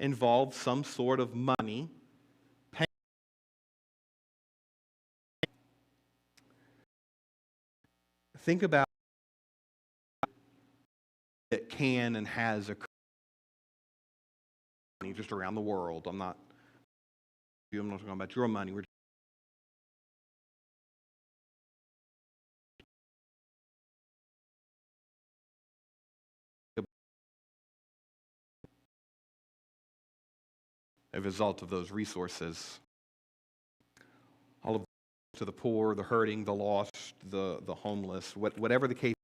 involves some sort of money. Think about it can and has occurred just around the world. I'm not talking about your money. We're a result of those resources. All of to the poor, the hurting, the lost, the homeless, whatever the case,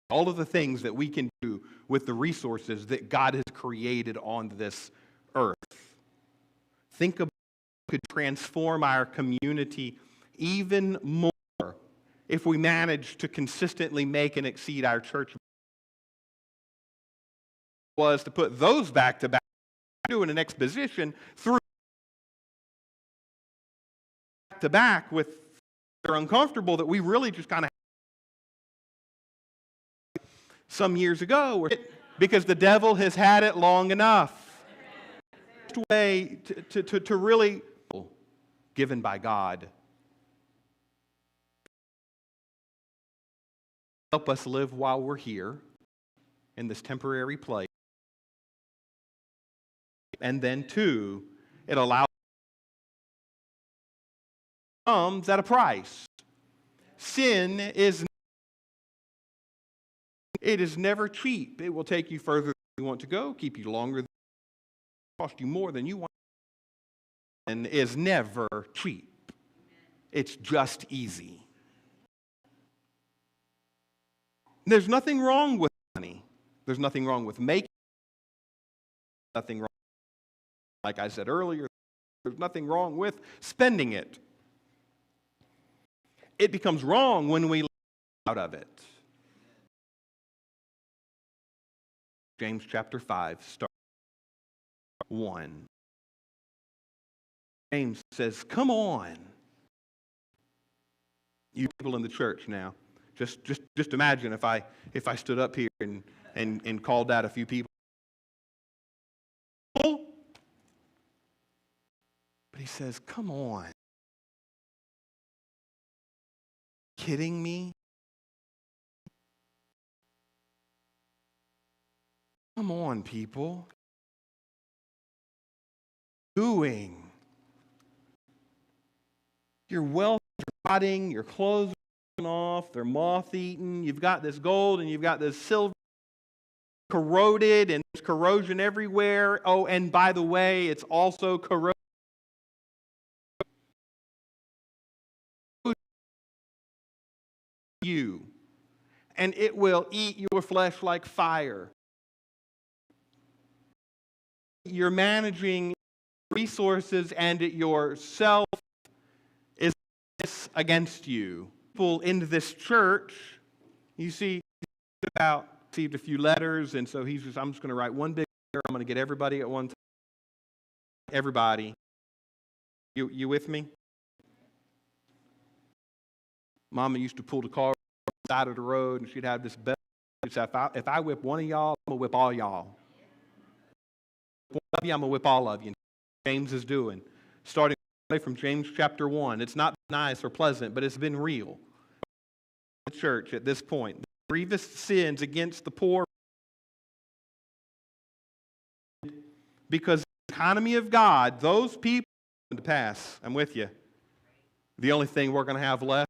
all of the things that we can do with the resources that God has created on this earth. Think about how we could transform our community even more if we manage to consistently make and exceed our church. Was to put those back to back, doing an exposition through back to back with they're uncomfortable that we really just kind of some years ago because the devil has had it long enough. Way to really given by God. Help us live while we're here in this temporary place. And then two, it allows comes at a price. Sin is never cheap. It will take you further than you want to go, keep you longer, cost you more than you want, and is never cheap. It's just easy. There's nothing wrong with money. There's nothing wrong with making. Nothing wrong. Like I said earlier, there's nothing wrong with spending it. It becomes wrong when we live out of it. James chapter 5, start 1. James says, come on. You people in the church now, just imagine if I stood up here and called out a few people. But he says, come on. Kidding me? Come on, people. Doing. Your wealth is rotting, your clothes are off, they're moth-eaten, you've got this gold and you've got this silver corroded and there's corrosion everywhere. Oh, and by the way, it's also corroded. You, and it will eat your flesh like fire. You're managing resources and yourself is against you. People in this church, you see, received a few letters, and so I'm just going to write one big letter. I'm going to get everybody at one time. Everybody. You with me? Mama used to pull the car on the side of the road, and she'd have this bell. She'd say, if I whip one of y'all, I'm going to whip all y'all. One of you, I'm going to whip all of you. James is doing. Starting from James chapter 1. It's not nice or pleasant, but it's been real. The church at this point. The grievous sins against the poor. Because the economy of God, those people to pass. I'm with you. The only thing we're going to have left,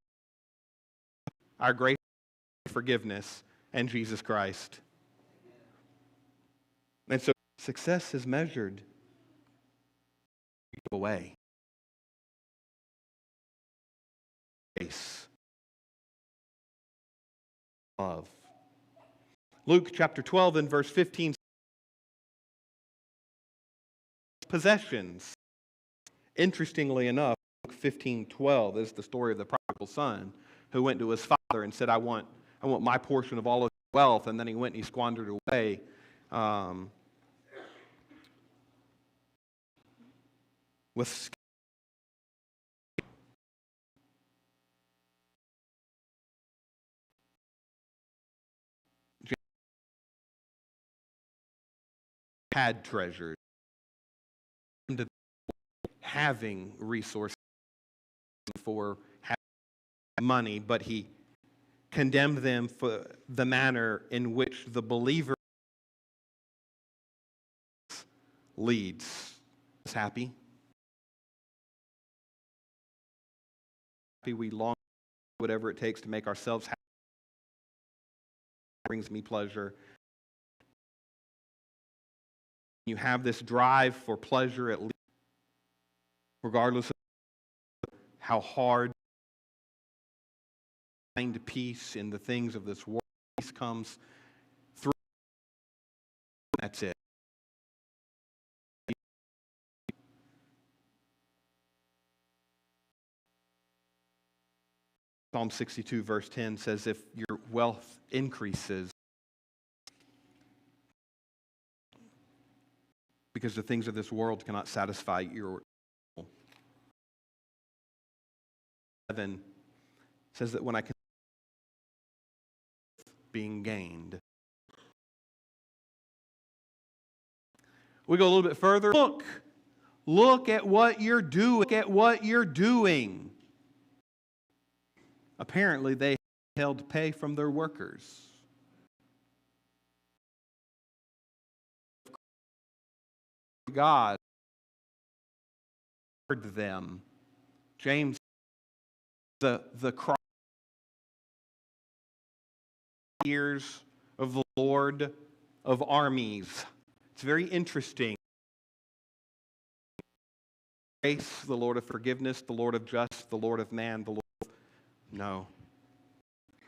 our grace, forgiveness, and Jesus Christ. And so success is measured away. Grace. Love. Luke chapter 12 and verse 15. Possessions. Interestingly enough, Luke 15:12 is the story of the prodigal son who went to his father and said, I want my portion of all of his wealth, and then he went and he squandered away. With had treasures. to having resources for having money, but he condemned them for the manner in which the believer leads. Is happy. We long for whatever it takes to make ourselves happy. It brings me pleasure. You have this drive for pleasure, at least, regardless of how hard. Find peace in the things of this world. Peace comes through. That's it. Psalm 62 verse 10 says, if your wealth increases, because the things of this world cannot satisfy your soul. 7 says that when I can being gained. We go a little bit further. Look at what you're doing. Look at what you're doing. Apparently, they held pay from their workers. God heard them. James, the cry ears of the Lord of armies. It's very interesting. Grace, the Lord of forgiveness, the Lord of justice, the Lord of man, the Lord of... No.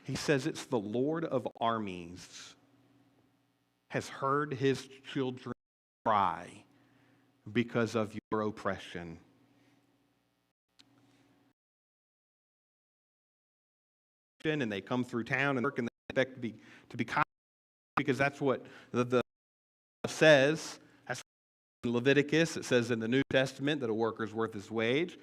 He says it's the Lord of armies has heard his children cry because of your oppression. And they come through town and work and they expect to be kind, because that's what the says. That's in Leviticus. It says in the New Testament that a worker's worth his wage.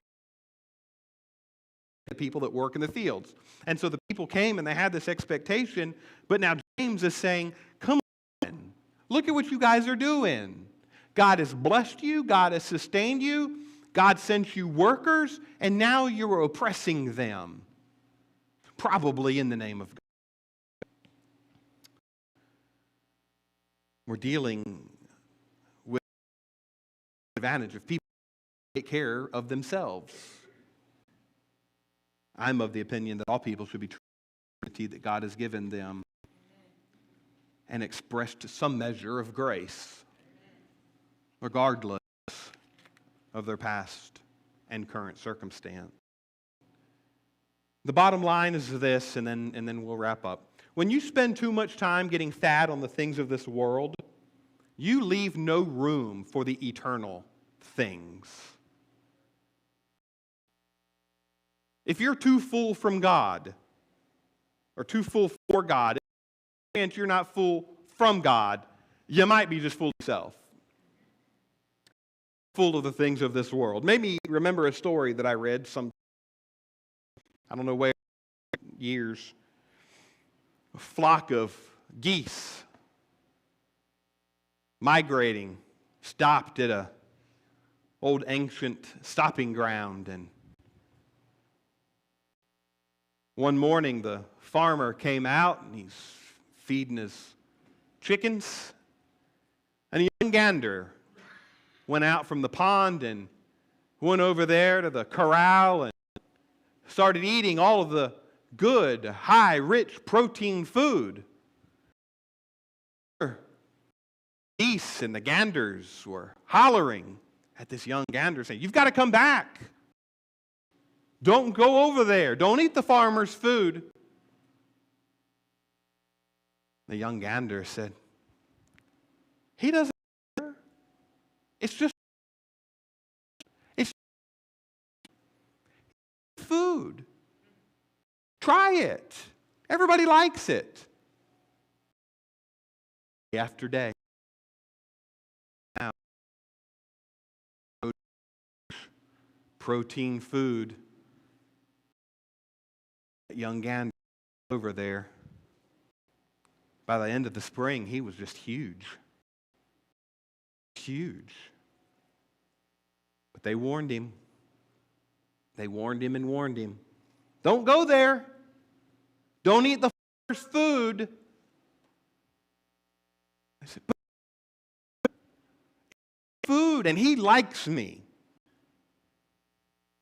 The people that work in the fields. And so the people came and they had this expectation, but now James is saying, come on, look at what you guys are doing. God has blessed you, God has sustained you, God sent you workers, and now you're oppressing them. Probably in the name of God. We're dealing with the advantage of people who take care of themselves. I'm of the opinion that all people should be treated with the dignity that God has given them and expressed some measure of grace, regardless of their past and current circumstance. The bottom line is this, and then we'll wrap up. When you spend too much time getting fat on the things of this world, you leave no room for the eternal things. If you're too full from God, or too full for God, and you're not full from God, you might be just full of yourself. Full of the things of this world. Maybe remember a story that I read I don't know where, years. A flock of geese migrating stopped at a old ancient stopping ground, and one morning the farmer came out and he's feeding his chickens, and a young gander went out from the pond and went over there to the corral and started eating all of the good, high, rich protein food. Geese and the ganders were hollering at this young gander saying, "You've got to come back. Don't go over there. Don't eat the farmer's food." The young gander said, "He doesn't care. It's food. Try it. Everybody likes it." Day after day. Now, protein food. That young gander over there. By the end of the spring, he was just huge. Huge. they warned him. They warned him and warned him. Don't go there. Don't eat the first food. I said, but food, and he likes me.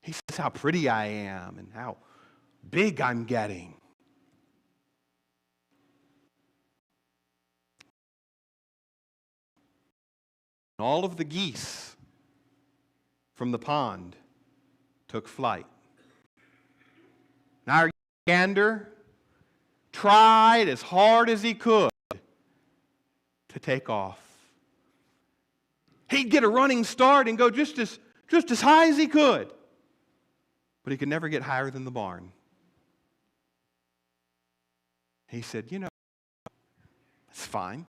He says how pretty I am and how big I'm getting. And all of the geese from the pond took flight. Now our gander tried as hard as he could to take off. He'd get a running start and go just as high as he could. But he could never get higher than the barn. He said, you know, it's fine.